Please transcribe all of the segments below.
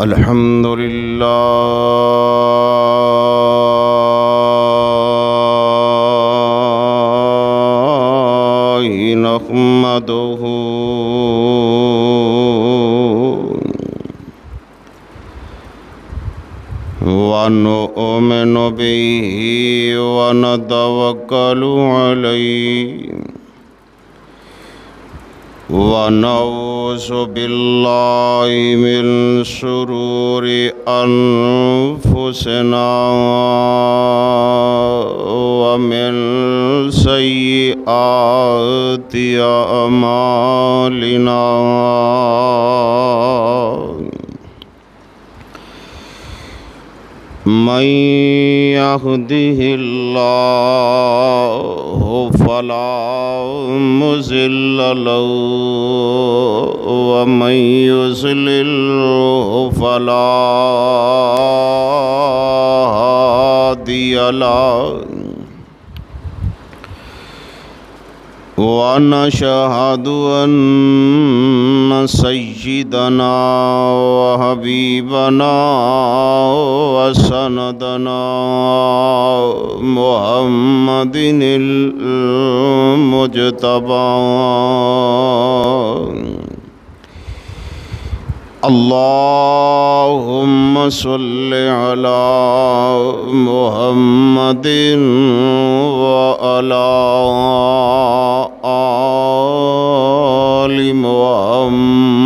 الحمد للہ نحمدہ ونؤمن به ونتوکل علیہ ونعوذ باللہ من شرور انفسنا ومن سیئات اعمالنا من يهده الله فلا مضل له ومن يضلل فلا هادي له ونشهد أن سيدنا وحبيبنا وسندنا محمد المجتبى اللهم صل على محمد وعلى آل محمد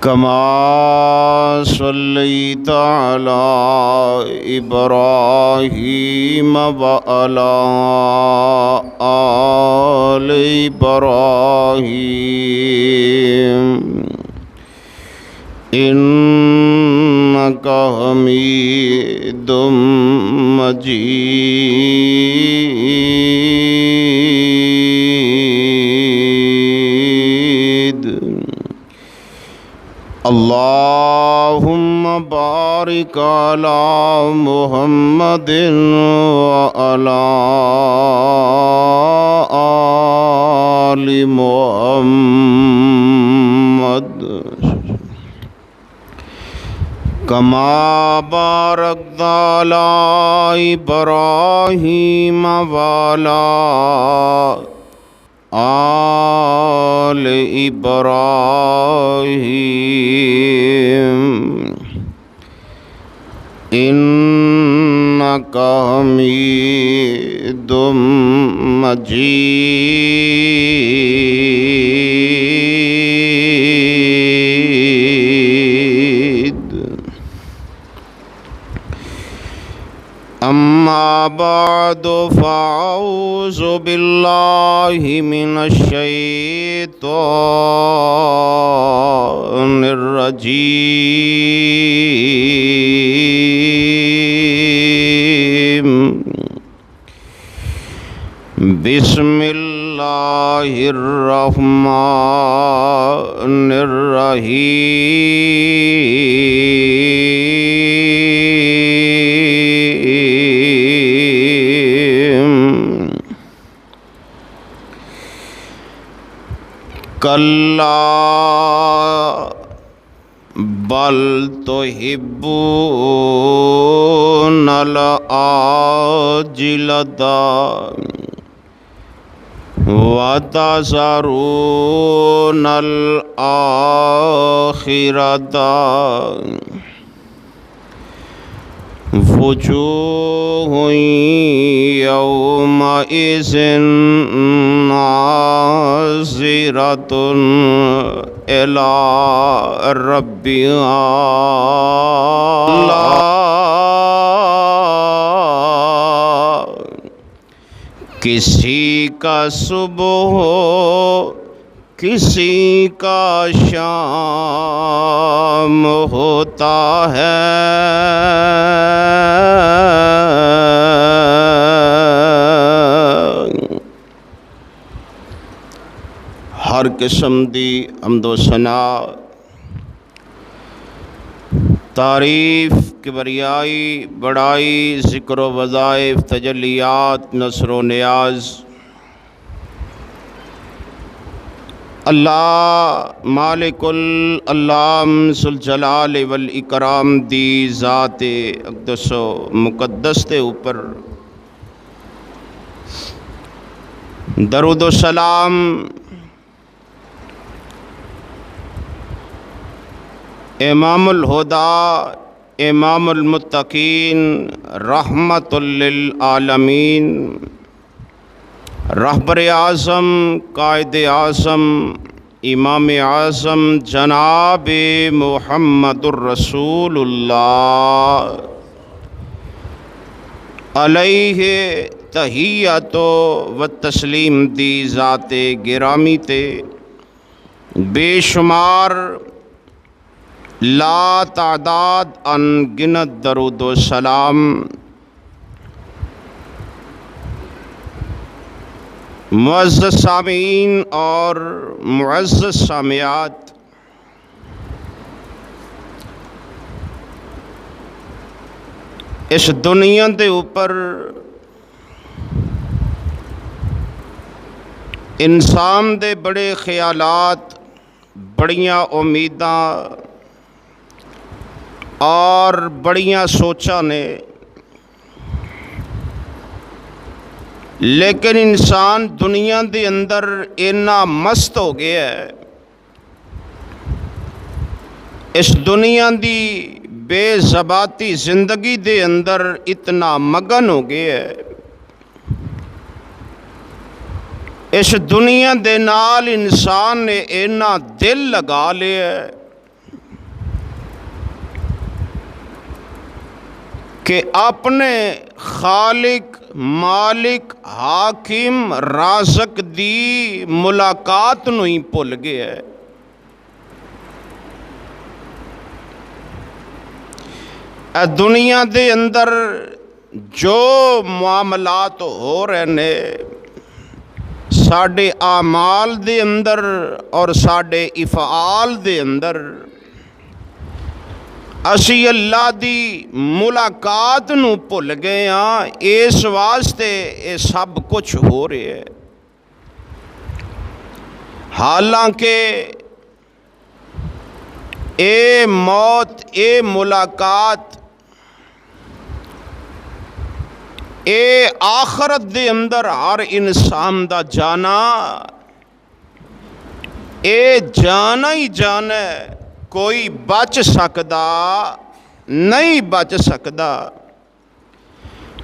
كما صليت على إبراهيم وعلى آل إبراهيم إنك حميد مجيد اللهم بارك على محمد وعلى آل محمد كما باركت على إبراهيم وعلى آل إبراهيم إنك حميد مجيد أما بعد فأعوذ بالله من الشيطان الرجيم بسم الله الرحمن الرحيم كلا بل تحبون العاجلة وتذرون الآخرة وجوه يومئذ ناظرة إلى ربها کسی کا صبح ہو کسی کا شام ہوتا ہے ہر قسم دی حمد و ثنا تعریف کبریائی بڑائی ذکر و وظائف تجلیات نصر و نیاز اللہ مالک العلام ذوالجلال والاکرام دی ذات اقدس و مقدس دے اوپر درود و سلام امام الہدا امام المتقین رحمت للعالمین رہبر اعظم قائد اعظم امام اعظم جناب محمد الرسول اللہ علیہ تحیت و تسلیم دی ذات گرامی تے بے شمار لا تعداد ان گنت درود و سلام معزز سامعین اور معزز سامعات، اس دنیا دے اوپر انسان دے بڑے خیالات، بڑیاں امیداں اور بڑیاں سوچاں نے، لیکن انسان دنیا دے اندر اتنا مست ہو گیا ہے، اس دنیا دی بے ضباطی زندگی دے اندر اتنا مگن ہو گیا ہے، اس دنیا دے نال انسان نے اتنا دل لگا لیا ہے کہ اپنے خالق مالک حاکم رازق دی ملاقات نو ہی بھول گیا ہے۔ اے دنیا دے اندر جو معاملات ہو رہے نے ساڈے اعمال دے اندر اور ساڈے افعال دے اندر، اسی اللہ دی ملاقات نو بھول گئے ہاں، اس واسطے یہ سب کچھ ہو رہے ہے۔ حالانکہ اے موت، اے ملاقات، اے آخرت دے اندر ہر انسان دا جانا، اے جانا ہی جانا ہے، کوئی بچ سکدا نہیں بچ سکدا۔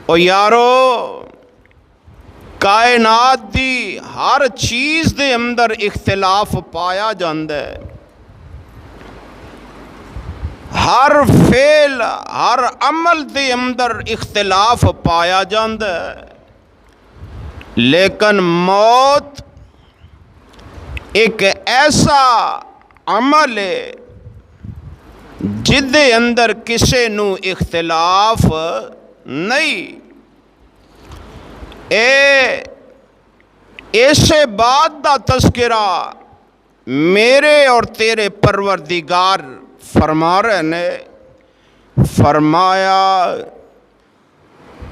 او یارو، کائنات دی ہر چیز دے اندر اختلاف پایا جاندا ہے، ہر فعل ہر عمل دے اندر اختلاف پایا جاندا ہے، لیکن موت ایک ایسا عمل ہے جدے اندر کسے نو اختلاف نہیں۔ اسے بات دا تذکرہ میرے اور تیرے پروردگار فرما رہے نے، فرمایا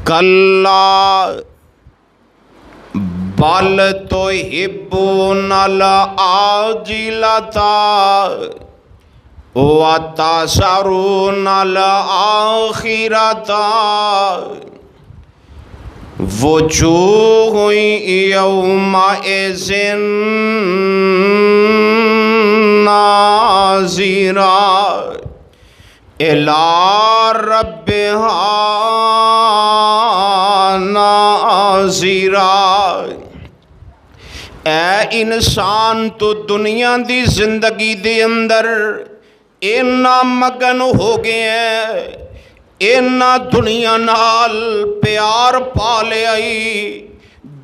کلا بل تحبون العاجلۃ وتذرون الآخرۃ وجوہ یومئذ ناظرہ الی ربہا ناظرہ۔ اے انسان، تو دنیا دی زندگی دے اندر اینا مگن ہو گئے ہیں، اینا دنیا نال پیار پا لے آئی،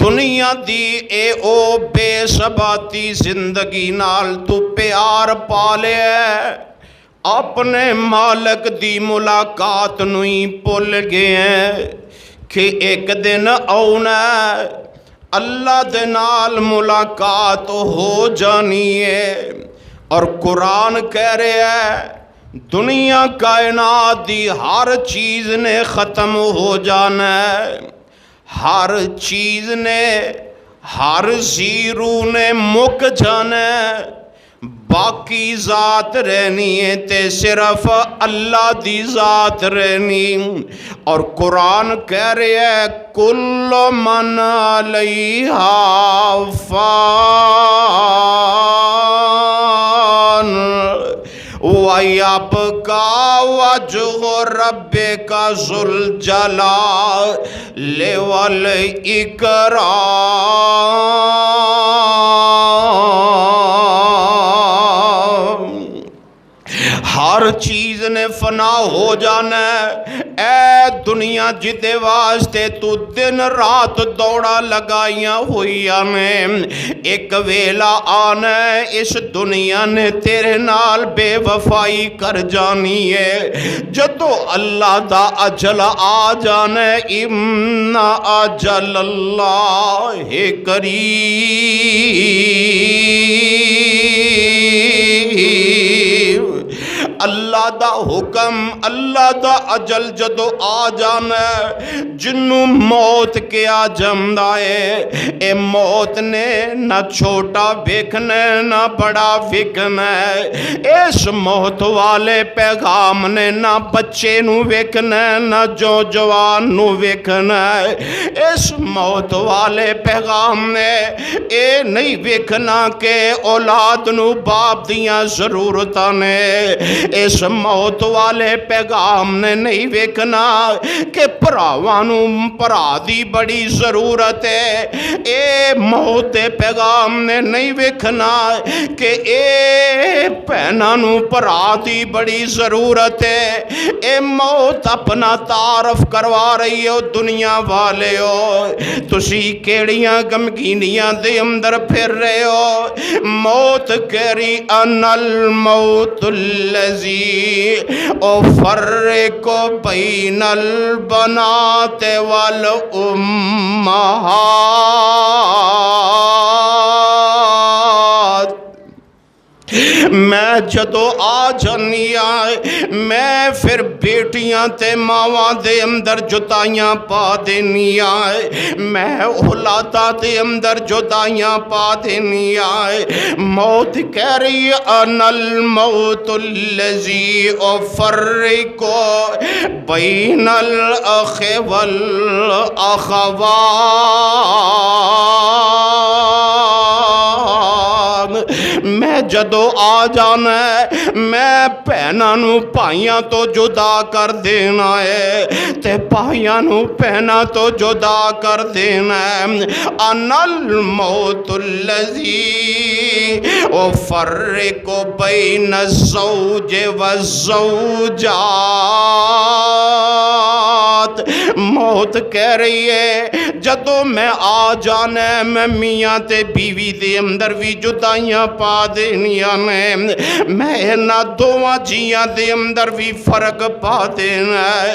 دنیا دی اے او بے ثباتی زندگی نال تو پیار پا لے، اپنے مالک دی ملاقات نوئی بھول گئے ہیں کہ ایک دن آنا اللہ دے نال ملاقات ہو جانی ہے۔ اور قرآن کہہ رہے ہے دنیا کائنات دی ہر چیز نے ختم ہو جانا ہے، ہر چیز نے ہر زیرو نے مک جانا باقی ذات رہنی ہے تے صرف اللہ دی ذات رہنی. اور قرآن کہہ رہے ہے کل من علیہا فان وَيَبْقَى وَجْهُ رَبِّكَ ذُو الْجَلَالِ وَالْإِكْرَامِ. ہر چیز نے فنا ہو جانا ہے. اے دنیا جدے واسطے تو دن رات دوڑا لگائیاں ہوئیاں نے ایک ویلا آنا ہے اس دنیا نے تیرے نال بے وفائی کر جانی ہے. جدو اللہ دا اجل آ جانا ہے ان اجل اللہ قریب. اللہ دا حکم اللہ دا اجل جدو آ جانا ہے جنوں موت کیا جمدا ہے. اے موت نے نہ چھوٹا ویکھنا نہ بڑا ویکھنا ہے. اس موت والے پیغام نے نہ بچے نو ویکھنا نہ جوان نو ویکھنا ہے. اس موت والے پیغام نے اے نہیں ویکھنا کہ اولاد نو باپ دیاں ضرورتاں نے. اس موت والے پیغام نے نہیں ویکھنا کہ بھراواں نوں بھرا دی بڑی ضرورت ہے. اے موت پیغام نے نہیں ویکھنا کہ اے بہناں نوں بھرا دی بڑی ضرورت ہے. اے موت اپنا تعارف کروا رہی ہو دنیا والے ہو تسی کیڑیاں غمگینیاں دے اندر پھر رہے ہو. موت کہہ رہی ان الموت الذی افرق بین البنات والامہات. میں جدو آ جانی آئے میں پھر بیٹیاں تے ماواں دے اندر جدائیاں پا دینی آئے. میں اولاداں دے اندر جدائیاں پا دینی آئے. موت کہہ رہی ان الموت الذی افرق بین الاخ والاخوات. میں جدو آ جانا ہے میں پہناں نو پائیاں تو جدا کر دینا ہے تے پائیاں نو پہنا تو جدا کر دینا ہے. ان الموت الذی افرق بین الزوج والزوجات. موت کہہ رہی ہے جدو میں آ جانا ہے میں میاں تے بیوی دے اندر بھی جدائیاں پا دینیاں نے. میں نہ دوواں جیاں دے اندر بھی فرق پا دینا ہے.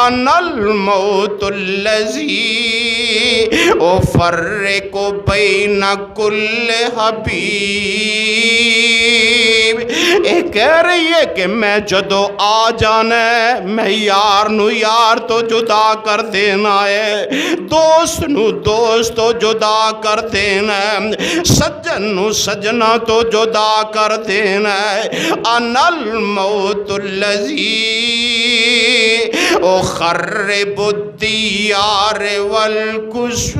ان الموت الذی افرق بین کل حبیب. اے کہہ رہی ہے کہ میں جدو آ جانا ہے میں یار نو یار تو جدا کر دینا ہے دوست نو دوست تو جدا کر دینا ہے سجن نو سجنا تو جدا کر دینا ہے. ان الموت الذی اخرب الدیار والقصور.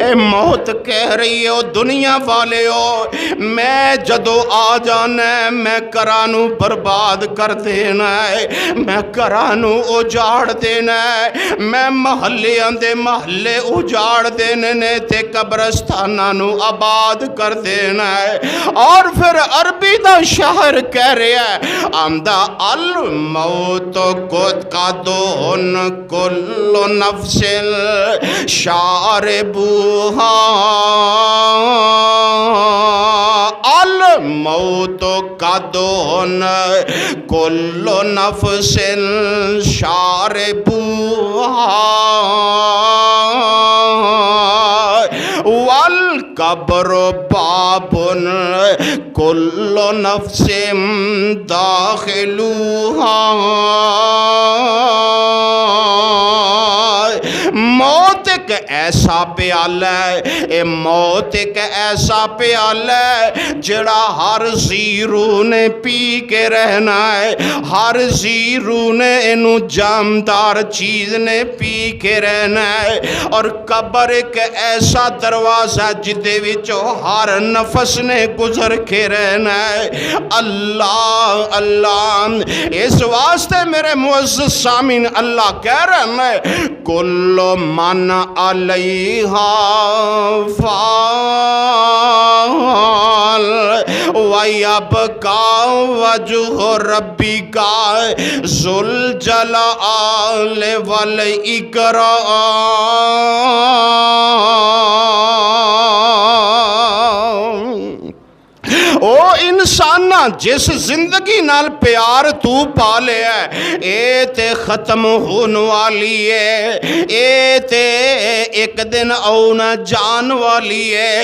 اے موت کہہ رہی ہو دنیا والے ہو میں جدو آ جانا ہے میں کرانو برباد کر دینا ہے میں کرانو اجاڑ دینا ہے میں محلے اندے محلے اجاڑ دینے نے تے قبرستانہ نو آباد کر دینا ہے. اور پھر عربی دا شہر کہہ رہے ہے آمدہ الموت قدون کل نفس شاربوہا. الموت قدون کل نفس شاربوہا والقبر القبر باب کل نفس داخلوہا، موت ایک ایسا پیالہ ہے، اے موت ایک ایسا پیالہ ہے جڑا ہر ذی روح نے پی کے رہنا ہے، ہر ذی روح نے انہوں جامدار چیز نے پی کے رہنا ہے۔ اور قبر ایک ایسا دروازہ جدے وچوں ہر نفس نے گزر کے رہنا ہے۔ اللہ اللہ، اس واسطے میرے معزز سامعین اللہ کہہ رہے ہیں کل من علیہا فان وَيَبْقَى وَجْهُ رَبِّكَ ذُو الْجَلَالِ وَالْإِكْرَامِ۔ او انسانا جس زندگی نال پیار تو پا لیا ہے، اے تے ختم ہون والی ہے، اے تے ایک دن آنا جان والی ہے،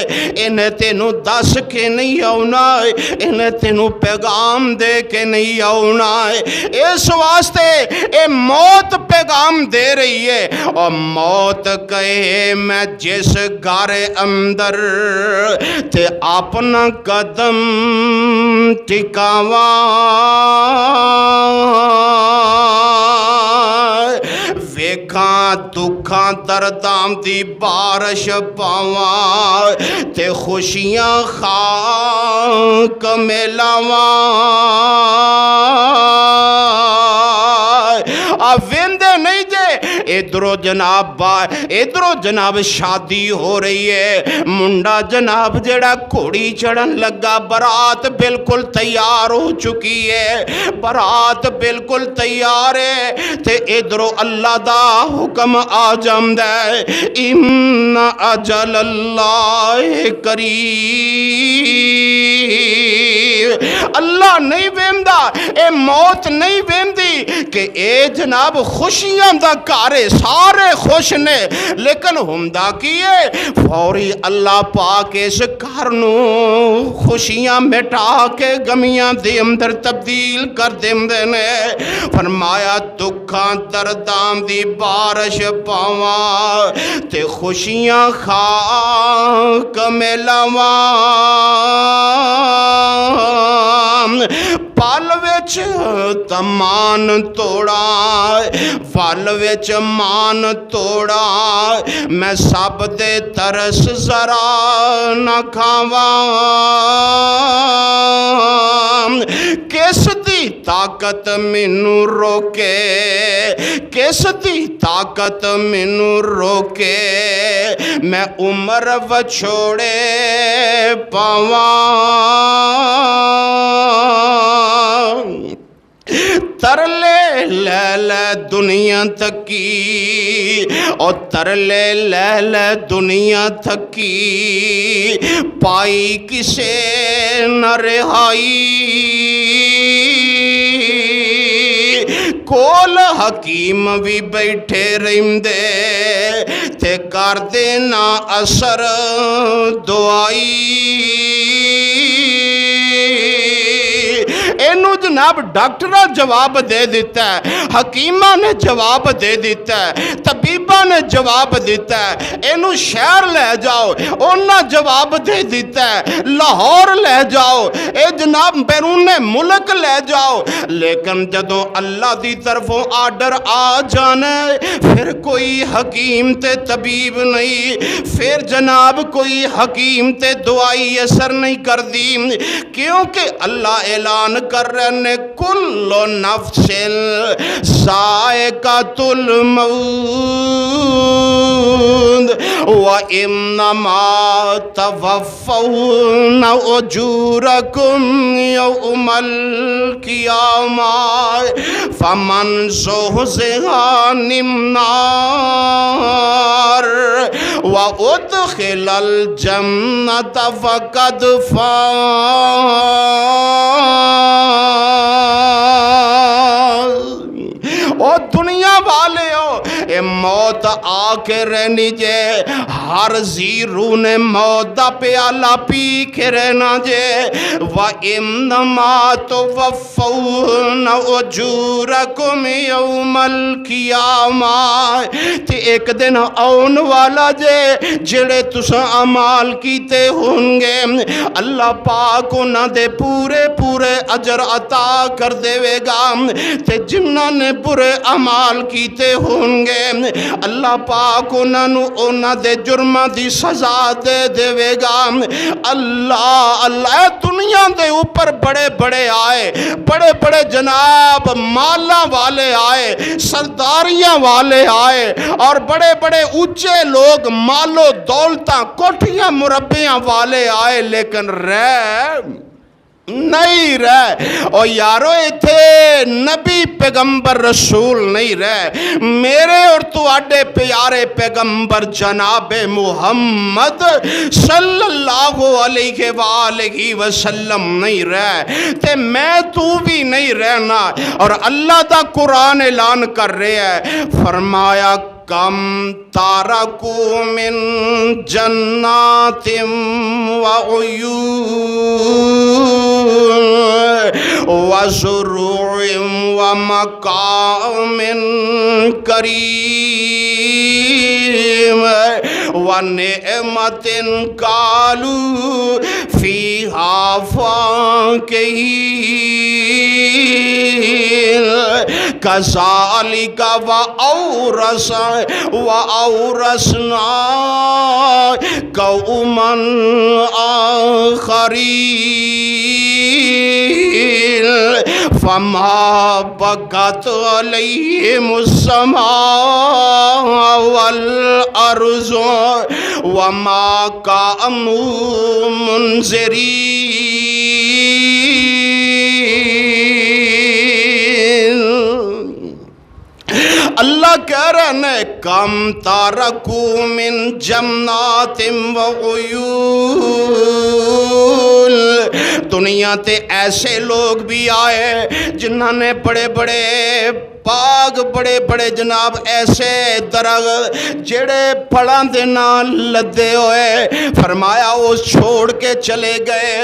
انہیں تینوں دس کے نہیں آنا ہے، انہیں تینوں پیغام دے کے نہیں آنا ہے۔ اس واسطے اے موت پیغام دے رہی ہے، اور موت کہے میں جس گھر اندر تے اپنا قدم ٹکاواں، ویکھاں دکھاں درداں دی بارش پاواں، تے خوشیاں خاک میلاواں۔ ویندے نہیں جے ادھرو جناب شادی ہو رہی ہے، منڈا جناب جڑا گھوڑی چڑھن لگا، برات بالکل تیار ہو چکی ہے، برات بالکل تیار ہے، تے ادھرو اللہ دا حکم آ جاندہ ہے ان اجل اللہ قریب۔ اللہ نہیں ویندہ، اے موت نہیں ویندی کہ اے جناب خوشیاں دا کارے سارے خوش نے، لیکن ہمدہ کیے فوری اللہ پاک اس کارنو خوشیاں مٹا کے غمیاں دے اندر تبدیل کر دیندے نے۔ فرمایا دکھاں درداں دی بارش پاواں، تے خوشیاں خاک میلاواں۔ پل وچ تمان توڑا، پل وچ مان توڑا، میں سب دے ترس ذرا نہ کھاواں۔ کس دی طاقت مینوں روکے، کس دی طاقت مینوں روکے، میں عمر وچھوڑے پاواں۔ ترلے لے دنیا تکی، اور ترلے لے دنیا تکی، پائی کسے نہ رہائی، کول حکیم بھی بیٹھے رہندے تے کر دینا اثر دعائی۔ اینو جناب ڈاکٹرہ جواب دے دیتا ہے، حکیمہ نے جواب دے دیتا ہے، طبیبہ نے جواب دیتا ہے، اینو شہر لے جاؤ، انہاں جواب دے دیتا ہے، لاہور لے جاؤ، اے جناب بیرون ملک لے جاؤ، لیکن جدوں اللہ دی طرفوں آرڈر آ جانا ہے، پھر کوئی حکیم تے طبیب نہیں، پھر جناب کوئی حکیم تے دعائی اثر نہیں کر دی، کیونکہ اللہ اعلان کر رہے ہیں کل نفس ذائقۃ الموت وَإِنَّمَا تَوَفَّوْنَ أُجُورَكُمْ يَوْمَ الْقِيَامَةِ فَمَنْ زُحْزِحَ عَنِ النَّارِ وَأُدْخِلَ الْجَنَّةَ فَقَدْ فَازَ۔ او دنیا والے ہو، اے موت آ کے رہنی جے ہر زیرو نے موت دا پیالہ پی کے رہنا جے وَإِنَّمَا تُوَفَّوْنَ أُجُورَكُمْ يَوْمَ الْقِيَامَةِ تے ایک دن آن والا جے جڑے تساں اعمال کیتے ہوں گے اللہ پاک انہاں دے پورے پورے اجر عطا کر دے گا تے جنہاں نے برے اعمال کیتے ہوں گے اللہ پاک انہاں دے جرماں دی سزا دے گا اللہ اللہ دنیا دے اوپر بڑے بڑے آئے بڑے بڑے جناب مالا والے آئے سرداریاں والے آئے اور بڑے بڑے اونچے لوگ مالو دولتاں کوٹھیاں مربیاں والے آئے لیکن نہیں رہے اور یارو ایتھے نبی پیغمبر رسول نہیں رہے میرے اور تو آڈے پیارے پیغمبر جناب محمد صلی اللہ علیہ وآلہ وسلم نہیں رہے تے میں تو بھی نہیں رہنا اور اللہ دا قرآن اعلان کر رہے ہیں فرمایا کم تارکو من جنات وعیون وزروع ومقام کریم ونعمت قالوا فیہا فاکہین کذالک وَأَوْرَثْنَا قَوْمًا آخَرِينَ فَمَا بَغَتْ عَلَيْهِمُ السَّمَاءُ وَالْأَرْضُ وَمَا كَانُوا مُنذِرِينَ اللہ کہہ رہے ہیں کم تارکو من جنات وعیون دنیا تے ایسے لوگ بھی آئے جنہاں نے بڑے بڑے باغ بڑے بڑے جناب ایسے درخت جڑے پھڑاں دے نال لدے ہوئے فرمایا وہ چھوڑ کے چلے گئے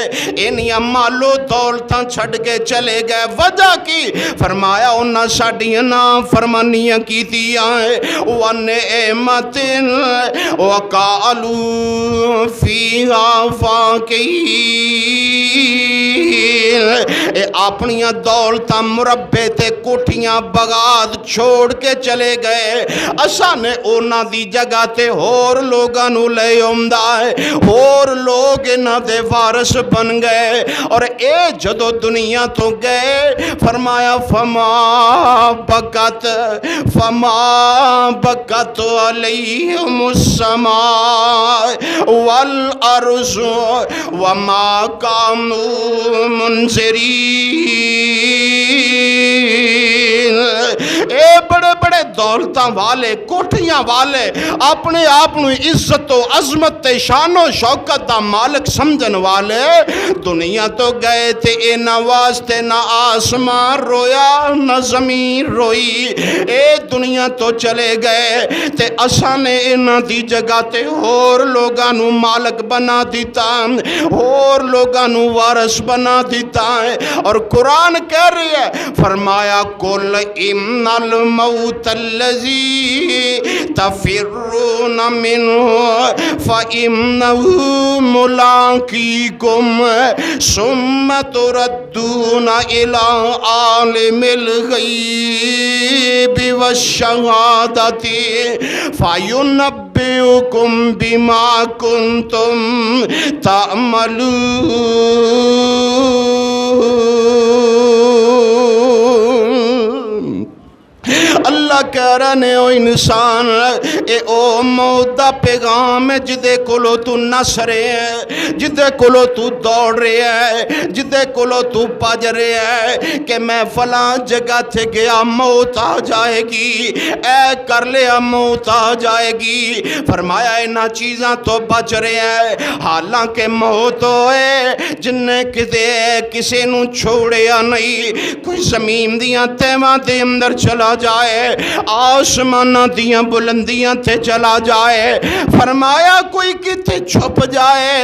انہاں مالو دولتاں چھڑ کے چلے گئے وجہ کی فرمایا انہاں ساڈیاں نافرمانیاں کیتیاں وَنِعْمَةٍ وَقَالُوا فِيهَا فَاكِهِينَ اپنیاں دولتاں مربے تے کوٹھیاں بغاد چھوڑ کے چلے گئے اساں نے اونا دی جگہ تے ہور لوگاں نو لے اومدا ہے ہور لوگ انہاں دے وارث بن گئے اور اے جدو دنیا تو گئے فرمایا فما بکت علیہم السماء والارض وما كانوا منذرین اے بڑے بڑے دولتاں والے کوٹھیاں والے اپنے آپ نو عزت و عظمت تے شان و شوکت دا مالک سمجھن والے دنیا تو گئے تھے اے نہ واسطے نہ آسمان رویا نہ زمین روئی اے دنیا تو چلے گئے تے اساں نے انہاں دی جگہ تے اور لوگاں نو مالک بنا دیتا اور لوگاں نو وارث بنا دیتا ہے اور قرآن کہہ رہی ہے فرمایا قل ان الموت الذی تفرون منه فإنه ملاقيكم ثم تردون إلى عالم الغيب والشهادة فينبئكم بما كنتم تعملون اللہ کہہ رہے ہیں او انسان اے او موت دا پیغام ہے جدے کولو تو نس رہے ہیں جدے کولو تو دوڑ رہے ہیں جدے کولو تو پاج رہے ہیں کہ میں فلاں جگہ تھے گیا موت آ جائے گی اے کر لیا موت آ جائے گی فرمایا انہاں چیزاں تو بچ رہے ہیں حالانکہ موت ہوئے جنہیں کسے نو چھوڑیا نہیں کوئی زمین دیاں تیماں دے اندر چلا جائے آسمانہ دیاں بلندیاں تے چلا جائے، فرمایا کوئی کتے چھپ جائے،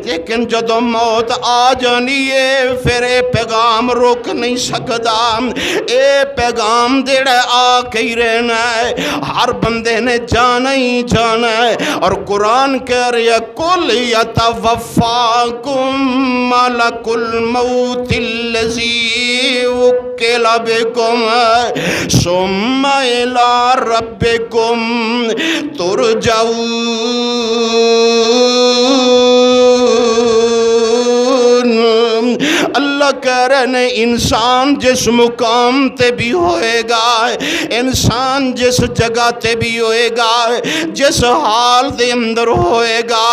لیکن جدو موت آ جانی ہے پھر اے پیغام روک نہیں سکدا، اے پیغام دیڑا آ کے ہی رہنا ہے، ہر بندے نے جانا ہی جانا ہے۔ اور قرآن کہہ رہا ہے قُلْ يَتَوَفَّاكُم مَلَكُ الْمَوْتِ الَّذِي وُكِّلَ بِكُمْ ثُمَّ إِلَىٰ رَبِّكُمْ تُرْجَعُونَ۔ اللہ کہہ رہے ہیں انسان جس مقام تے بھی ہوئے گا، انسان جس جگہ تے بھی ہوئے گا، جس حال دے اندر ہوئے گا،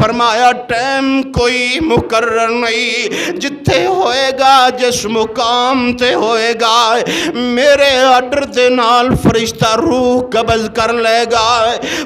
فرمایا ٹائم کوئی مقرر نہیں، جتھے ہوئے گا جس مقام تے ہوئے گا، میرے آرڈر دے نال فرشتہ روح قبض کر لے گا۔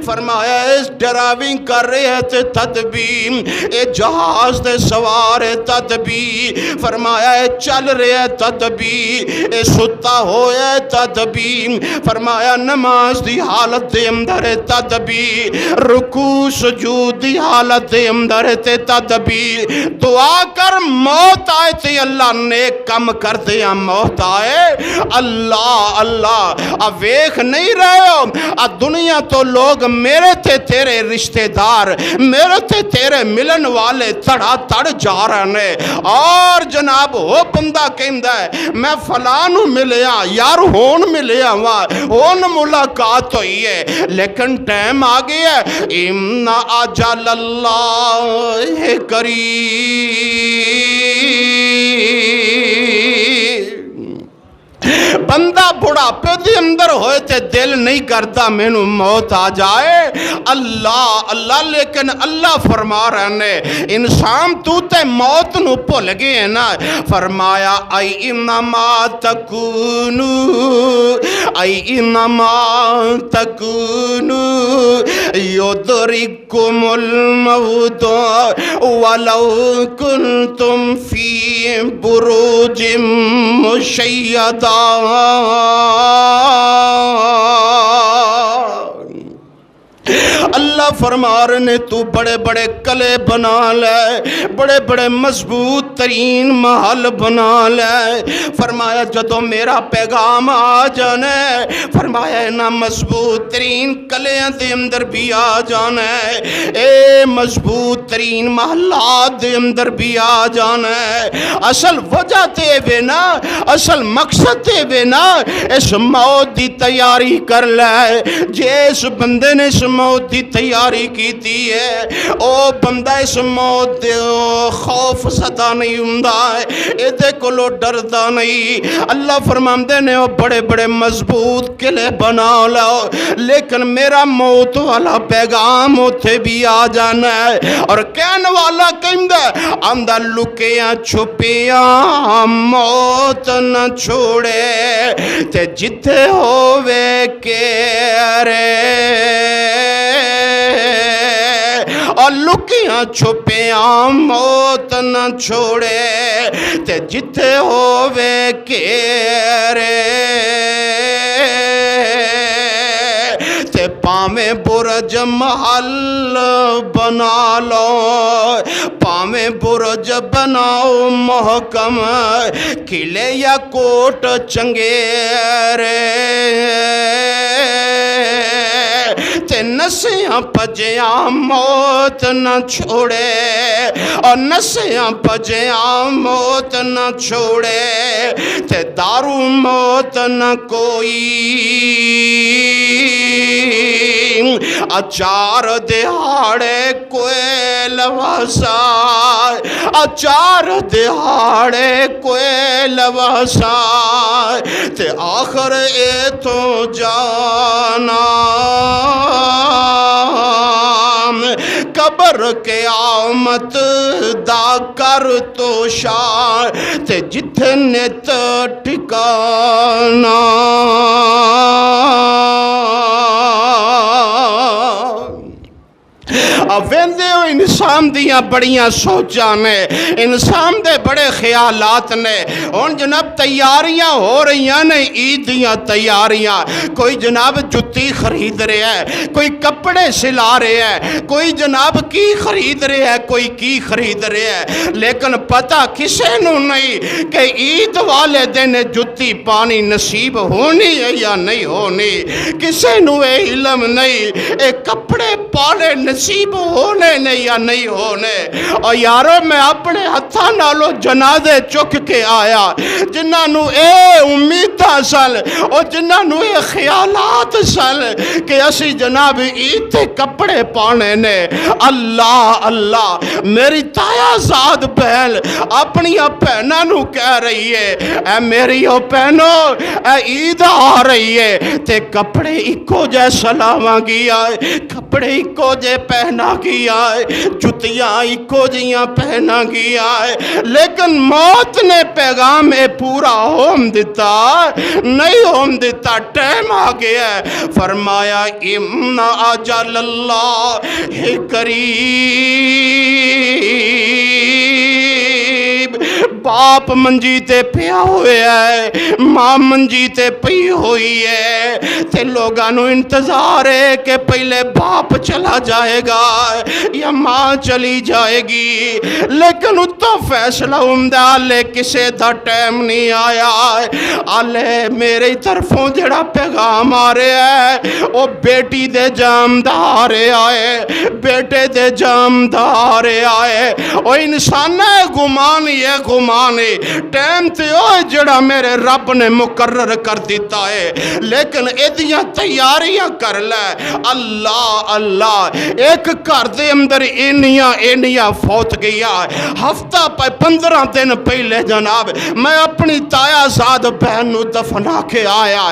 فرمایا اس ڈرائیونگ کر رہے ہیں تے تدبیر، اے جہاز دے سوار ہے تدبیر، فرمایا اے چل رہے ہے تدبیر، اے ستا ہویا ہے تدبیر، فرمایا نماز دی حالت دے اندر ہے تدبیر، رکوع سجود دی حالت دے اندر ہے تدبیر، دعا کر موت آئے تے اللہ نیک کم کر دیا، موت آئے اللہ اللہ۔ اب ویکھ نہیں رہے ہو دنیا تو لوگ میرے تے تیرے رشتہ دار، میرے تے تیرے ملن والے تڑا تڑ جا رہے ہیں، اور جناب وہ بندہ کہندا ہے میں فلاں نو ملیا یار، ہون ملیا وا، ہون ملاقات ہوئی ہے، لیکن ٹائم آ گیا ہے، ان اجل اللہ قریب۔ بندہ بڑھاپے دے اندر ہوئے تے دل نہیں کرتا مینوں موت آ جائے، اللہ اللہ، لیکن اللہ فرما رہے ہیں انسان تو تے موت نو بھول گئے نا، فرمایا اینما تکونو اینما تکونو یدرککم الموت ولو کنتم فی بروج مشیدہ۔ اللہ فرما رہے نے تو بڑے بڑے قلعے بنا لے، بڑے بڑے مضبوط ترین محل بنا لے، فرمایا جدو میرا پیغام آ جانا ہے، فرمایا نا مضبوط ترین قلعے دے اندر بھی آ جانا ہے، اے مضبوط ترین محلات دے اندر بھی آ جانا ہے۔ اصل وجہ تے وے نا، اصل مقصد تے وے نا، اس موت دی تیاری کر لے، جس بندے نے اس موت دی تیاری کیتی ہے او بندہ اس موت دے خوف زدہ نہیں ہوندا ہے، ایدے کولو ڈردا نہیں۔ اللہ فرماندے نے او بڑے بڑے مضبوط قلعے بنا لو، لیکن میرا موت والا پیغام اوتھے بھی آ جانا ہے، اور کہنے والا کہندا آندا لکیاں چھپیاں موت نہ چھوڑے، تے جتھے ہووے کیرے، اور لکیاں چھپیاں موت نہ چھوڑے، تے جتھے ہووے کیرے، تے پاویں برج محل بنا لو، پاویں برج بناؤ محکم، قلعے یا کوٹ چنگیرے، تے نسیاں پجیاں موت نہ چھوڑے، اور نسیاں پجیاں موت نہ چھوڑے، تے دارو موت نہ کوئی، اچار دہاڑے کوئی لواسا، اچار دہاڑے کوئی لواسا، تے آخر اے تو جانا قبر قیامت دا کر تو شان، تے جتھے نت ٹھکانا۔ ویندے ہو انسان دیاں بڑیاں سوچاں نے، انسان دے بڑے خیالات نے۔ ہن جناب تیاریاں ہو رہی نے عید دیاں تیاریاں، کوئی جناب جتی خرید رہا ہے، کوئی کپڑے سلا رہا ہے، کوئی جناب کی خرید رہا ہے، کوئی کی خرید رہا ہے، لیکن پتہ کسے نو نہیں کہ عید والے دن جتی پانی نصیب ہونی ہے یا نہیں ہونی، کسے نو اے علم نہیں اے کپڑے پانے نصیب ہونے نے یا نہیں ہونے۔ اور یارو میں اپنے ہتھاں نالو جنازے چک کے آیا جنہاں نو اے امیداں سن اور جنہاں نو اے خیالات سن کہ اسی جناب عید تے کپڑے پانے نے۔ اللہ اللہ، میری تایا زاد بہن اپنی بہناں نو کہہ رہی ہے اے میری او بہنو اے عید آ رہی ہے تے کپڑے اکو جے سلاواں گیا ہے، کپڑے اکو جے پہنا گیا ہے، جتیاں اکو جیاں پہنا گیا ہے، لیکن موت نے پیغام اے پورا ہوم دیتا نہیں ہوم دیتا، ٹائم آ گیا ہے۔ فرمایا ان اجل اللہ قریب، باپ منجی تے پیا ہوئے ہے، ماں منجی تے پئی ہوئی ہے، تے لوگاں نو انتظار ہے کہ پہلے باپ چلا جائے گا یا ماں چلی جائے گی، لیکن اتو فیصلہ ہوندا لے کسے دا ٹائم نہیں آیا۔ آلے میرے طرفوں جڑا پیغام آ رہا ہے او بیٹی دے جامدار آئے، بیٹے دے جامدار آئے، او انسان ہے گمان یہ گمان ہے، ٹائم تے او جڑا میرے رب نے مقرر کر دیتا ہے، لیکن ایدیاں تیاریاں کر لے۔ اللہ اللہ، ایک گھر دے اندر اینیاں فوت گیا، ہفتہ 15 دن پہلے جناب میں اپنی تایا زاد بہن نو دفنا کے آیا،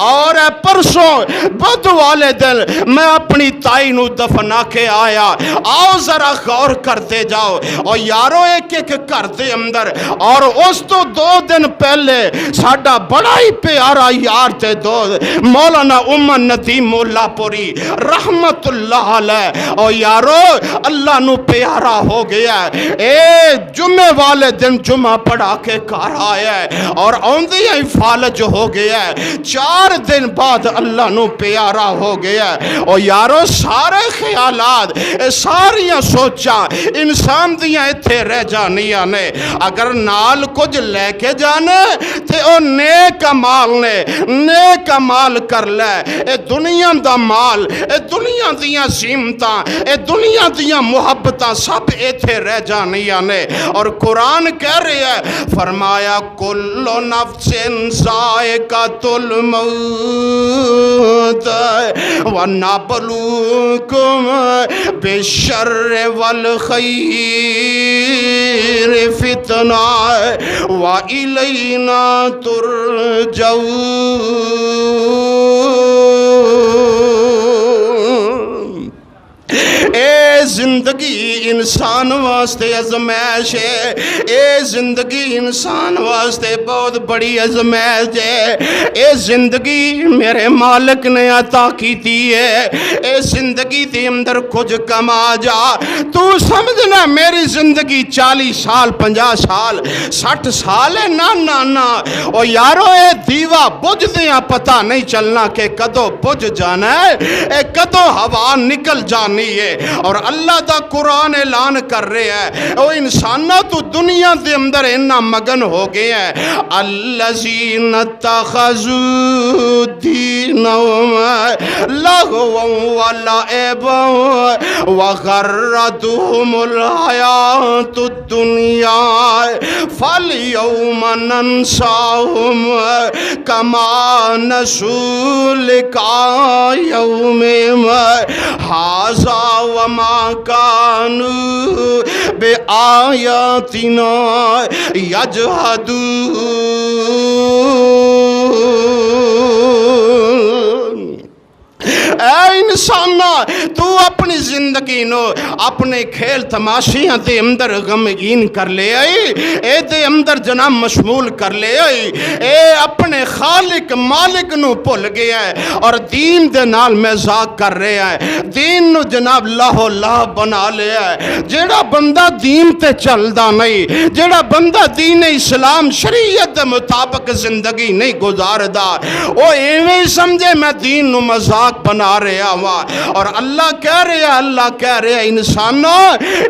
اور پرسوں بدھ والے دن میں اپنی تائی نو دفنا کے آیا۔ آؤ ذرا غور کرتے جاؤ، اور یارو ایک ایک گھر دے اندر، اور اس تو 2 دن پہلے ساڈا بڑا ہی پیارا یار تے دوست مولانا امن ندیم اللہ پوری رحمت اللہ علیہ، اور یارو اللہ نو پیارا ہو گیا اے جمعے والے دن جمعہ پڑھا کے گھر آیا ہے اور آندھی ہی فالج ہو گیا ہے، 4 دن بعد اللہ نو پیارا ہو گیا ہے۔ اور یارو سارے خیالات ساریاں سوچاں انسان دیاں ایتھے رہ جانیاں نے، اگر نال کچھ لے کے جانے تے او نیک مال نے، نیک مال کر لے، اے دنیا دا مال، اے دنیا دیاں زیمتاں، اے دنیا دیاں محبتاں سب ایتھے رہ جانیاں نے۔ اور قرآن کہہ رہے ہیں، فرمایا کل نفس ذائقۃ الموت وَنَبْلُوكُمْ بِالشَّرِّ وَالْخَيْرِ فِتْنَةً وَإِلَيْنَا تُرْجَعُونَ۔ اے زندگی انسان واسطے ازمائش ہے، اے زندگی انسان واسطے بہت بڑی ازمائش ہے، اے زندگی میرے مالک نے عطا کی دی ہے، اے زندگی دے اندر کچھ کما جا، تو سمجھنا میری زندگی 40 سال 50 سال 60 سال ہے، نا نا نا، اور یارو اے دیوا بجھ دیاں پتہ نہیں چلنا کہ کدو بجھ جانا ہے، اے کدو ہوا نکل جانی ہے۔ اور اللہ دا قرآن اعلان کر رہے ہیں او انسانہ تو دنیا دے اندر انہا مگن ہو گئے ہیں، الذین اتخذوا دینہم لہوا ولعبا وغرتہم الحیاۃ الدنیا فالیوم ننساہم کما نسوا لقاء یومہم ھذا وما كانوا بآياتنا يجحدون۔ اے انسانا تو اپنی زندگی نو اپنے کھیل تماشیاں دے اندر غمگین کر لے آئی، اے دے اندر جناب مشمول کر لے آئی، اے اپنے خالق مالک نو بھول گیا ہے اور دین دے نال مذاق کر رہا ہے، دین نو جناب لاہو لاہ بنا لیا ہے۔ جیڑا بندہ دین تے چلدا نہیں، جیڑا بندہ دین اسلام شریعت دے مطابق زندگی نہیں گزاردا، وہ ایویں سمجھے میں دین نو مذاق بنا رہا ہوا۔ اور اللہ کہہ رہا انسانو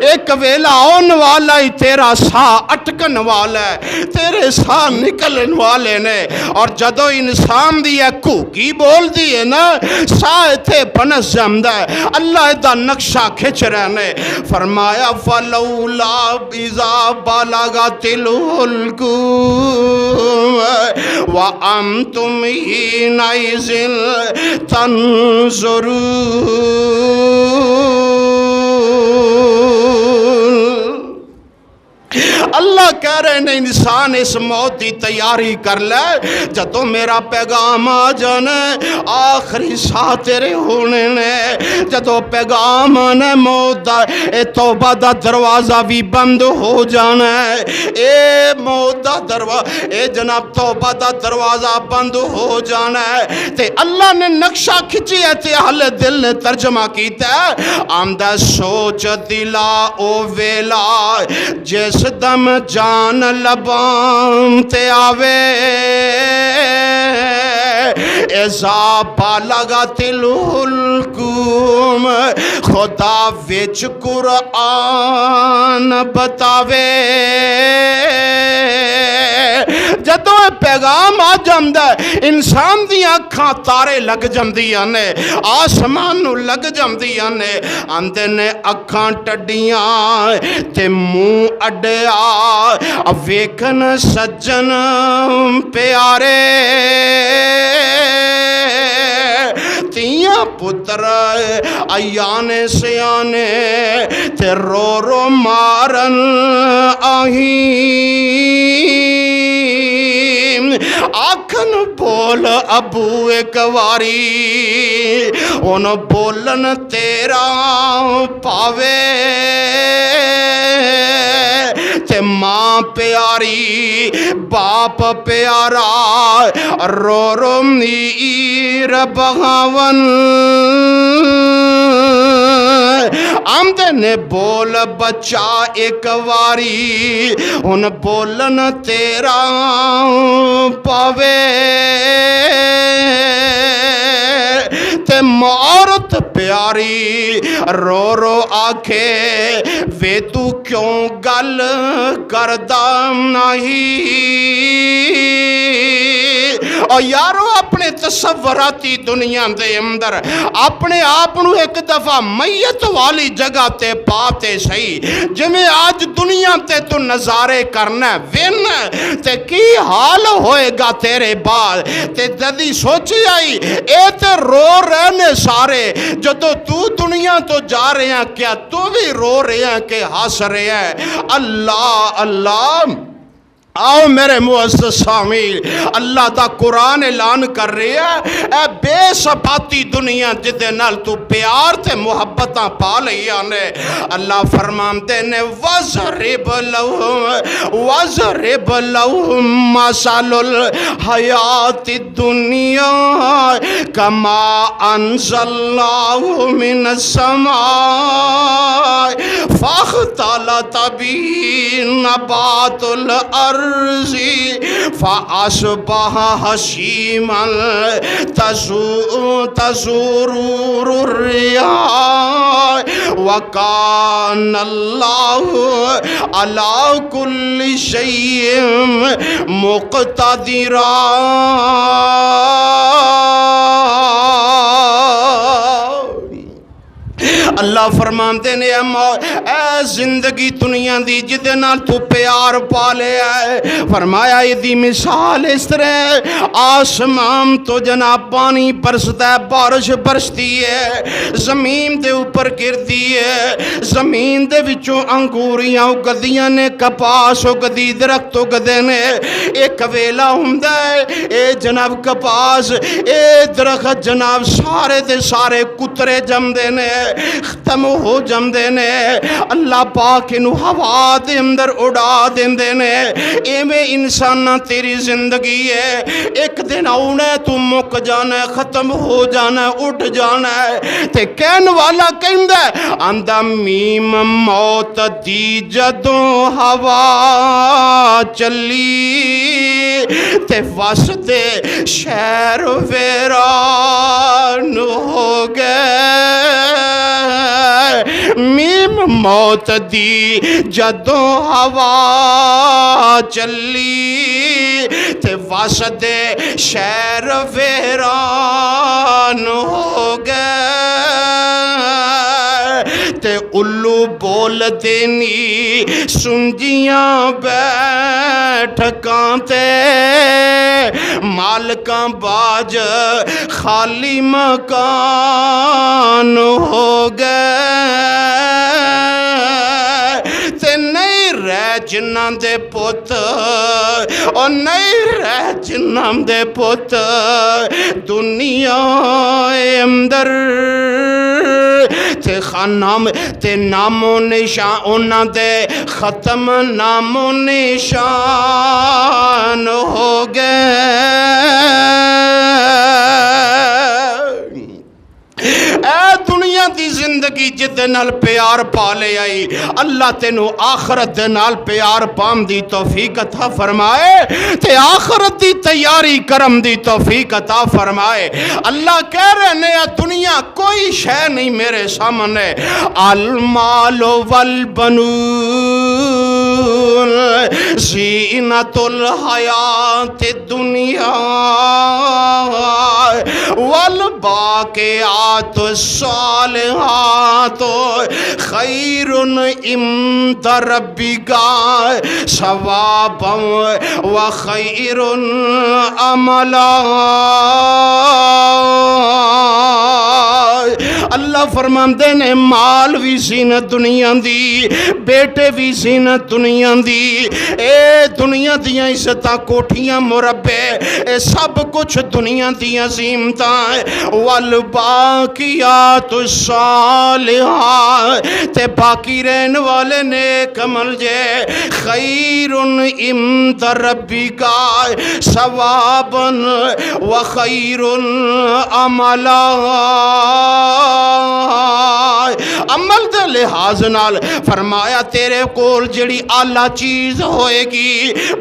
ایک ویلا آن والا ہی تیرا ساہ اٹکن والا ہے، تیرے ساہ نکلن والے نے، اور جدو انسان دی کوکی بول دی ہے نا ساہ تھے پنس جامدہ ہے۔ اللہ دا نقشہ کھچ رہے نے، فرمایا فَلَوْلَا بِذَا بَلَغَتِ الْحُلْقُومَ وَأَنْتُمْ حِينَئِذٍ تَنْظُرُونَ۔ اللہ کہہ رہے ہیں انسان اس موت دی تیاری کر لے، جدو میرا پیغام آ جانا آخری ساہ تیرے ہونے نے، جدو پیغام آنا موت دا اے توبہ دا دروازہ بھی بند ہو جانا ہے، اے موت دا دروازہ اے جناب توبہ دا دروازہ بند ہو جانا ہے، تے اللہ نے نقشہ کھچی ہے تے اہل دل نے ترجمہ کیتا ہے آمدہ سوچ دلا او ویلا جس دم جان لبان تے آوے ایزا بالغت الحلقوم خدا وچ قرآن بتاوے۔ جدو پیغام آ جاندہ انسان دی آنکھاں تارے لگ جاندیاں نے، آسمان نو لگ جاندیاں نے، آندے نے اکھاں ٹڈیاں تے منہ اڈیا ویکھن سجن پیارے تیاں پتر ایانے سیانے تے رو رو مارن آہین آکھن بول ابو ایک واری ان بولن تیرا پاوے تے ماں پیاری باپ پیارا رو رو نیر بغاون آمدے نے بول بچہ ایک واری ان بولن تیرا پاوے تے عورت پیاری رو رو آکھے وے تو کیوں گل کردہ نہیں۔ اور یارو اپنے تصوراتی دنیا دے اندر اپنے آپنو ایک دفعہ میت والی جگہ تے پاتے صحیح جمیں آج دنیا تے تو نظارے کرنا وین تے کی حال ہوئے گا تیرے بعد تے جدی سوچی آئی اے تے رو رہنے سارے جدو تو دنیا تو جا رہے ہیں کیا تو بھی رو رہے ہیں کہ ہنس رہے ہیں۔ اللہ اللہ آؤ میرے معزز سامعین، اللہ دا قرآن اعلان کر رہی ہے اے بے ثباتی دنیا جدے نال تو پیار تے محبتاں پا لئیاں نے، اللہ فرماندے نے وَضْرِبْ لَهُم مَثَلُ الْحَيَاةِ الدُّنْيَا كَمَا أَنزَلْنَاهُ مِنَ السَّمَاءِ فَاخْتَلَطَ بِهِ نَبَاتُ الْأَرْضِ فَأَصْبَحَ هَشِيمًا تَزُورُهُ الرِّيَاحُ وَكَانَ اللَّهُ عَلَى كُلِّ شَيْءٍ مُقْتَدِرًا۔ اللہ فرماندے نے اے زندگی دنیا دی جدے نال تو پیار پا لیا ہے، فرمایا ایدی مثال اس طرح آسمان تو جناب پانی برستا ہے، بارش برستی ہے، زمین دے اوپر گرتی ہے، زمین دے وچوں انگوریاں اگدیاں نے، کپاس اگدی، درخت اگدے نے، ایک ویلا ہوندا ہے اے جناب کپاس اے درخت جناب سارے دے سارے کترے جمدے نے، ختم ہو جمدے نے، اللہ پاک انہوں ہوا دے اندر اڑا دیندے نے۔ ایویں انسانہ تیری زندگی ہے، ایک دن آنا ہے تو مک جانا ہے، ختم ہو جانا ہے، اٹھ جانا ہے۔ تے کہن والا کہندا ہے آندا میم موت دی جدوں ہوا چلی تے واسطے شہر ویران ہو گئے، میم موت دی جدوں ہوا چلی تے واسطے شہر ویران ہو گئے، تے الو بول دینی سنجیاں بیٹھکاں تے مالکاں باج خالی مکان ہو گئے، تے نہیں رہ جنہاں دے پت اور نہیں رہ جنہاں دے پت دنیا اندر، تے خانام تے نام و نشان انہاں دے ختم نام و نشان ہو گئے۔ اے دنیا دی زندگی جدے نال پیار پا لے آئی، اللہ تینو آخرت دے نال پیار پام دی توفیق عطا فرمائے، تے آخرت دی تیاری کرم دی توفیق عطا فرمائے۔ اللہ کہہ رہے ہیں دنیا کوئی شے نہیں میرے سامنے، المال والبنون زینت الحیات الدنیا والباقیات الصالحات خیر عند ربک ثوابا وخیر عملا۔ اللہ فرماندے نے مال بھی زینت دنیا دی، بیٹے بھی زینت دنیا دی، اے دنیا دیاں عزتاں کوٹھیاں مربع اے سب کچھ دنیا دیاں زینتاں، والباقیات الصالحات تے باقی رہن والے نیک عمل جے خیر عند ربک ثوابا وخیر عملا۔ عمل دے لحاظ نال فرمایا تیرے کول جڑی اعلیٰ چیز ہوئے گی،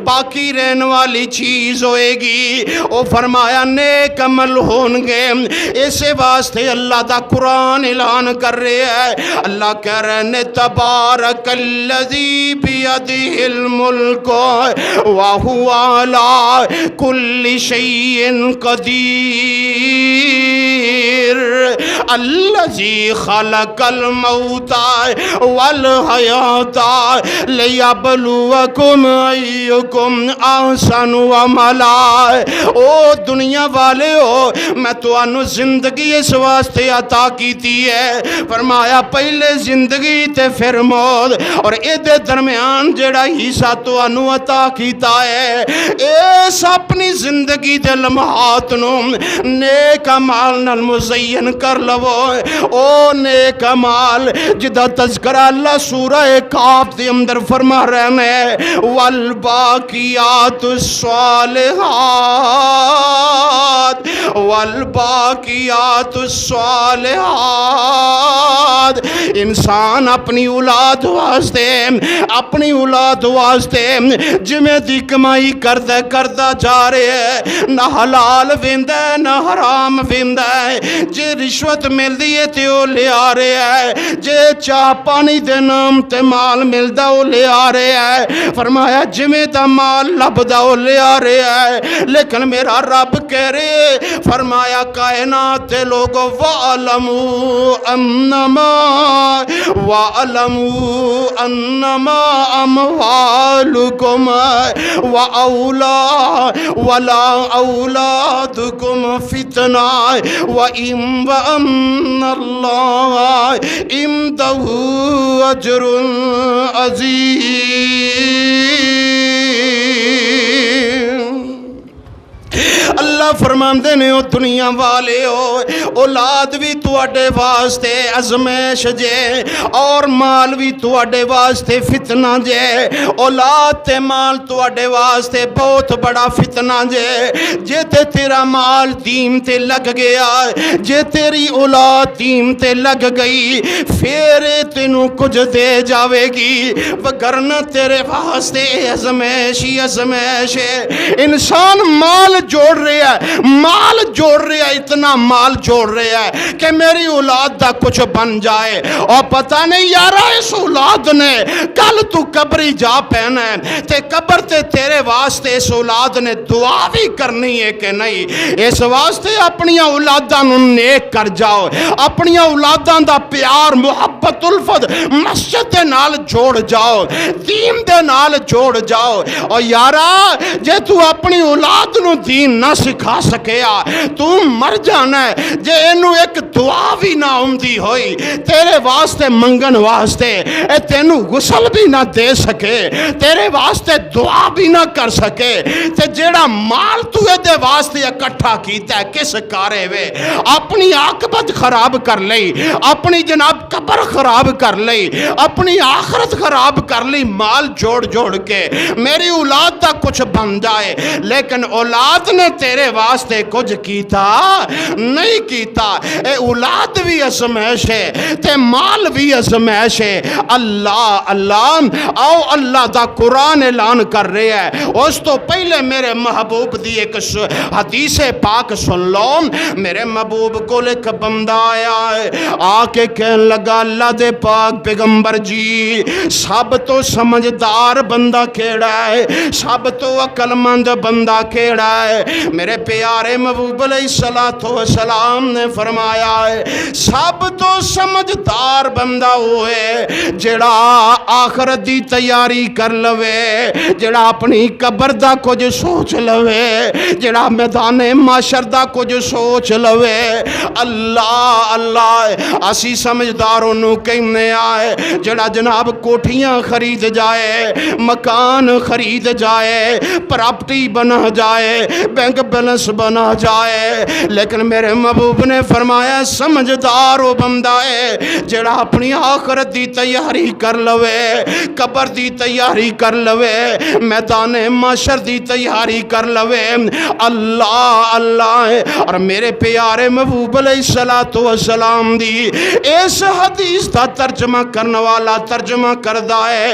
باقی رہن والی چیز ہوئے گی، وہ فرمایا نیک عمل ہون گے۔ اسے واسطے اللہ دا قرآن اعلان کر رہے ہیں، اللہ کہہ رہے ہیں تبارک الذی بیدہ الملک وہو علی کل شیء قدیر، الذی خلق الموت والحیات لیبلوکم ایکم احسن عملا۔ او دنیا والے ہو میں تو انو زندگی اس واسطے عطا کیتی ہے، فرمایا پہلے زندگی تے پھر موت، اور ایدے درمیان جڑا حصہ تو انو عطا کیتا ہے، اس اپنی زندگی دے لمحات نو نیک اعمال نال مزین کر لو۔ او نیک اعمال جدا تذکرہ اللہ سورہ کاف دے اندر فرما رہے ہیں والباقیات الصالحات، والباقیات الصالحات، انسان اپنی اولاد واسطے جمیں دی کمائی کردہ جا رہے ہیں، نہ حلال ویندہ ہے نہ حرام ویندہ ہے، جے رشوت مل ملدی ہے تے او لے آ رہا ہے، جے چاہ پانی دے نام تے مال ملدا او لے آ رہا ہے۔ فرمایا جویں دا مال لبدا او لے آ رہا ہے، لیکن میرا رب کہہ رہے، فرمایا کائنات دے لوگو وَعَلَمُوا أَنَّمَا أَمْوَالُكُمْ وَلَا أَوْلَادُكُمْ فِتْنَةٌ وَإِنَّ اللَّهَ عِندَهُ أَجْرٌ عَظِيمٌ۔ اللہ فرماندے نے او دنیا والے ہو، اولاد بھی تواڈے واسطے ازمائش جے اور مال بھی تواڈے واسطے فتنہ جے۔ اولاد تے مال تواڈے واسطے بہت بڑا فتنہ جے۔ جے تے تیرا مال دین تے لگ گیا، جے تیری اولاد دین تے لگ گئی، پھر تینوں کچھ دے جاوے گی، وگرنہ تیرے واسطے ازمائش ہی ازمائش ہے۔ انسان مال جوڑ رہا ہے، مال جوڑ رہا ہے، اتنا مال جوڑ رہا ہے کہ میری اولاد دا کچھ بن جائے، اور پتہ نہیں یارا اس اولاد نے کل تو قبری جا پہنا ہے تے قبر تے تیرے واسطے اس اولاد نے دعا بھی کرنی ہے کہ نہیں۔ اس واسطے اپنی اولاداں نوں نیک کر جاؤ، اپنی اولاداں دا پیار محبت الفت مسجد دے نال جوڑ جاؤ، دین دے نال جوڑ جاؤ۔ اور یارا جے تو اپنی اولاد نو دین نہ سکھا سکیا تو مر جانا ہے۔ جے اینو ایک دعا بھی نہ ہوندی ہوئی تیرے واسطے منگن واسطے، اے تینو غسل بھی نہ دے سکے، تیرے واسطے دعا بھی نہ کر سکے، تے جیڑا مال تو دے واسطے اکٹھا کیتا ہے کس کارے وے؟ اپنی عاقبت خراب کر لئی، اپنی جناب قبر خراب کر لئی، اپنی آخرت خراب کر لی مال جوڑ جوڑ کے۔ میری اولاد دا کچھ بن جائے، لیکن اولاد نے تیرے واسطے کچھ کیتا نہیں کیتا۔ اے اولاد بھی ازمائش ہے تے مال بھی ازمائش ہے۔ اللہ آؤ اللہ دا قرآن اعلان کر رہے ہیں۔ اس تو پہلے میرے محبوب دی ایک حدیث پاک سن لو۔ میرے محبوب کو ایک بندہ آیا ہے، آ کے کہنے لگا اللہ دے پاک پیغمبر جی سب تو سمجھدار بندہ کیڑا ہے، سب تو عقل مند بندہ کیڑا ہے؟ میرے پیارے محبوب علیہ السلام نے فرمایا ہے سب تو سمجھدار بندہ ہوئے جڑا آخرت دی تیاری کر لوے، جڑا اپنی قبر دا کچھ سوچ لوے، جڑا میدان معاشر دا کچھ سوچ لوے۔ اللہ اسی سمجھداروں نو کہنے آئے جڑا جناب کوٹھیاں خرید جائے، مکان خرید جائے، پراپرٹی بنا جائے، بینک بیلنس بنا جائے، لیکن میرے محبوب نے فرمایا سمجھدار وہ بندہ ہے جڑا اپنی آخرت دی تیاری کر لوے، قبر دی تیاری کر لوے، میدان معاشر دی تیاری کر لوے۔ اللہ اور میرے پیارے محبوب علیہ السلام دی اس حدیث دا ترجمہ کرنے والا ترجمہ کردہ ہے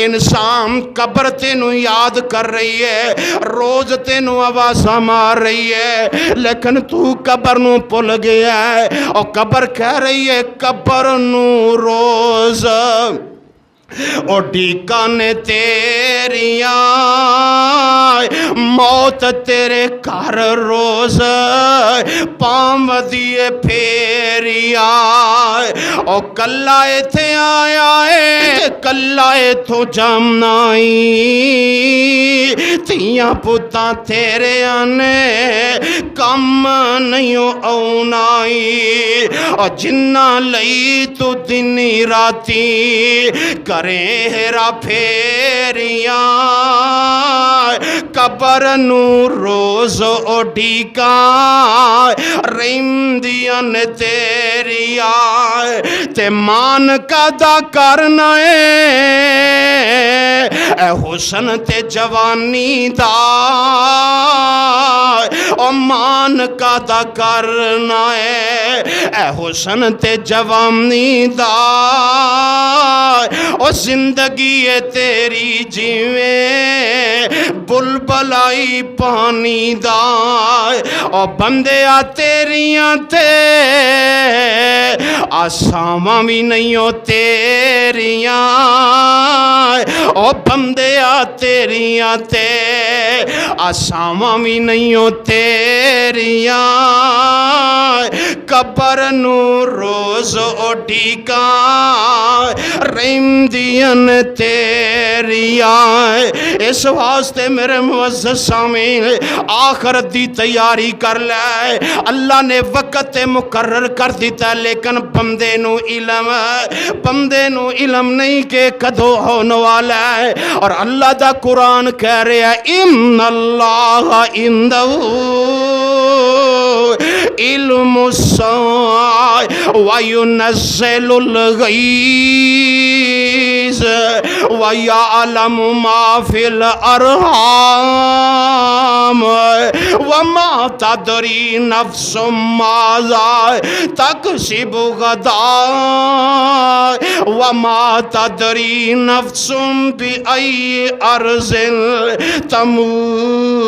انسان قبر تینوں یاد کر رہی ہے، روز تینوں آوازاں مار رہی ہے، لیکن تو قبر نو بھول گیا ہے، اور قبر کہہ رہی ہے قبر نو روز اڈیکانے تیریاں موت تیرے گھر روز پام دیے پھیریاں، او کلا ایتھے آیا ہے کلا ایتھو جامنائی، تیاں پتاں تیرے آنے کم نہیں اونائی، اور جنہ لئی تو دنی راتی کریں ہیرا پھیریاں، قبر نو روز اڈیکاں رہندیاں نے تیریاں، تے مان کا دا کرنا اے حسن تے جوانی دا، او مان کا دا کرنا ہے اے حسن تے جوانی دا او زندگی ہے تیری جیویں بلبلائی پانی دا او بندیا تیریاں تے آساواں بھی نہیں ہو تیریاں او بندیا تیریاں تے آساواں بھی نہیں ہو تیریاں قبر نو روز اٹھیکاں رہندیاں تیریاں اس واسطے میرے معزز سامعین آخرت دی تیاری کر لے اللہ نے وقت مقرر کر دیتا لیکن بندے نو علم نہیں کہ کدو ہونے والا ہے اور اللہ دا قرآن کہہ رہا ہے ان اللہ عندہ علم الساعة وينزل الغيث ويعلم ما في الأرحام وما تدري نفس ماذا تكسب غدا وما تدري نفس بأي أرض تموت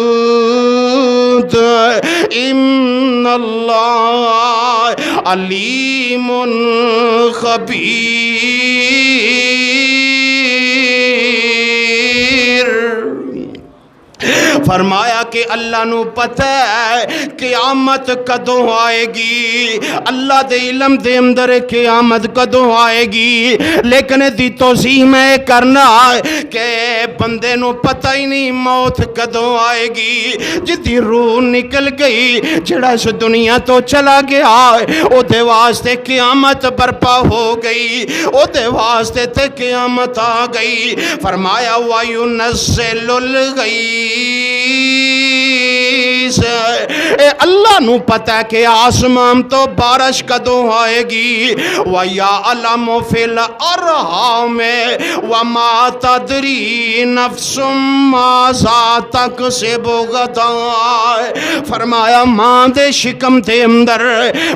ان اللہ علیم خبیر فرمایا کہ اللہ نو پتہ ہے قیامت کدوں آئے گی اللہ دے علم دے اندر قیامت کدوں آئے گی لیکن دی توضیح میں کرنا کہ بندے نو پتہ ہی نہیں موت کدوں آئے گی جدی روح نکل گئی جڑا اس دنیا تو چلا گیا او دے واسطے قیامت برپا ہو گئی او دے واسطے تے قیامت آ گئی فرمایا وَيُنَزِّلُ الْغَيْثَ اے اللہ نو پتہ ہے کہ آسمان تو بارش کدوں آئے گی وَيَعْلَمُ فِي الْأَرْحَامِ وَمَا تَدْرِي نَفْسٌ مَاذَا تَكْسِبُ غَدًا فرمایا ماں دے شکم دے اندر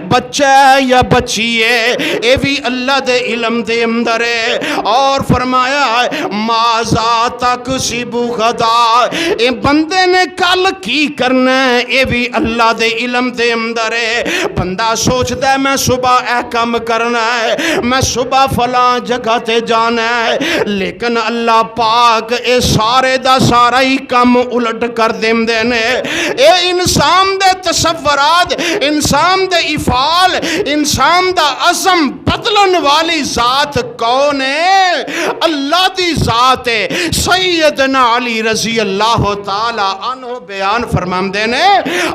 بچہ یا بچی ہے اے بھی اللہ دے علم دے اندر ہے اور فرمایا مَاذَا تَكْسِبُ غَدًا اے بندے نے کل کی کرنا ہے اے بھی اللہ دے علم دے اندر ہے بندہ سوچتا ہے میں صبح اے کام کرنا ہے میں صبح فلاں جگہ تے جانا ہے لیکن اللہ پاک اے سارے دا سارا ہی کام الٹ کر دیندے نے اے انسان دے تصورات انسان دے افعال انسان دا عزم بدلن والی ذات کون ہے اللہ دی ذات ہے سیدنا علی رضی اللہ تعالی عنہ بیان فرماندے نے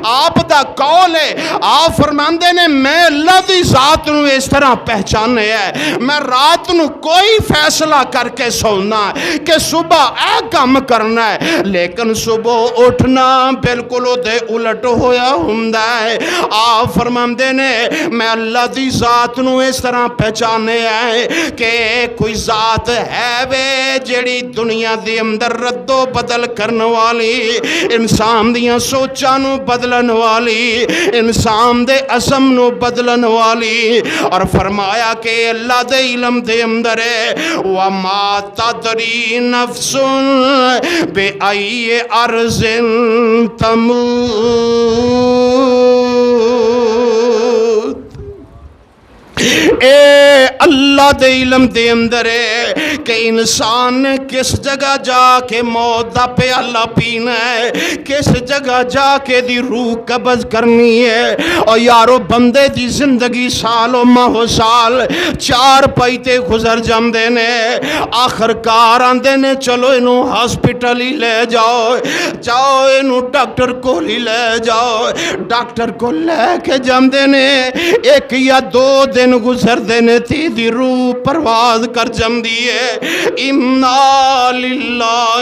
آپ دا قول ہے آپ فرماندے نے میں اللہ دی ذات نو اس طرح پہچانے ہے میں رات نو کوئی فیصلہ کر کے سونا کہ صبح اے کام کرنا ہے لیکن صبح اٹھنا بالکل دے الٹ ہویا ہوندا ہے آپ فرماندے نے میں اللہ دی ذات نو اس طرح پہچانے ہے کہ کوئی ذات ہے وے جڑی دنیا دے اندر رد و بدل کرنے والی انسان دیاں سوچاں نو بدلن والی انسان دے عزم نو بدلن والی اور فرمایا کہ اللہ دے علم دے اندر ہے وَمَا تَدْرِي نَفْسٌ بِأَيِّ أَرْضٍ تَمُوتُ اے اللہ دے علم دے اندر ہے کہ انسان نے کس جگہ جا کے موت دا پیالہ پینا ہے کس جگہ جا کے دی روح قبض کرنی ہے اور یارو بندے دی زندگی سالوں ماہو سال چار پائیتے گزر جاندے نے آخر کار آندے نے چلو انہوں ہاسپٹل ہی لے جاؤ انہوں ڈاکٹر کو ہی لے جاؤ ڈاکٹر کو لے کے جاندے نے ایک یا دو دن گزر دینے تھی دی روح پرواز کر جم دیئے انا للہ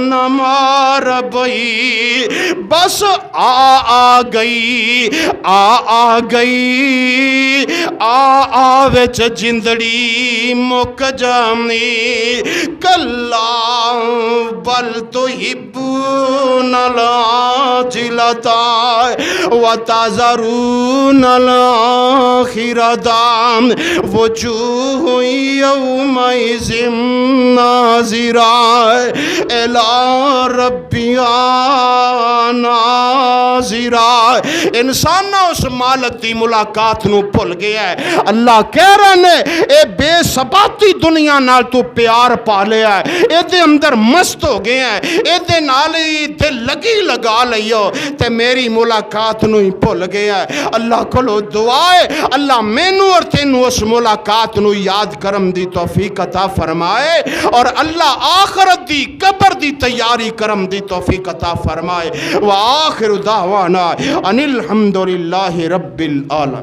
نہ مار بئی بس آ گئی آ گئی آ وچ جندڑی مک جانی کلا بل تحبون العاجلۃ وتذرون الآخرۃ وجوہ یومئذ ناظرہ الی ربہا ناظرہ۔ انسان اس مالک دی ملاقات نو بھول گیا ہے۔ اللہ کہہ رہے ہیں اے بے ثباتی دنیا نال تو پیار پا لیا ہے، اے دے اندر مست ہو گیا ہے، اے دے نال ہی دل لگی لگا لئیو تے میری ملاقات نو ہی بھول گیا ہے۔ اللہ کولو دعا ہے اللہ مینوں اور تینوں اس ملاقات نو یاد کرم دی توفیق عطا فرمائے، اور اللہ آخرت دی قبر دی تیاری کرم دی توفیق عطا فرمائے۔ وآخر دعوانا ان الحمدللہ رب العالمین۔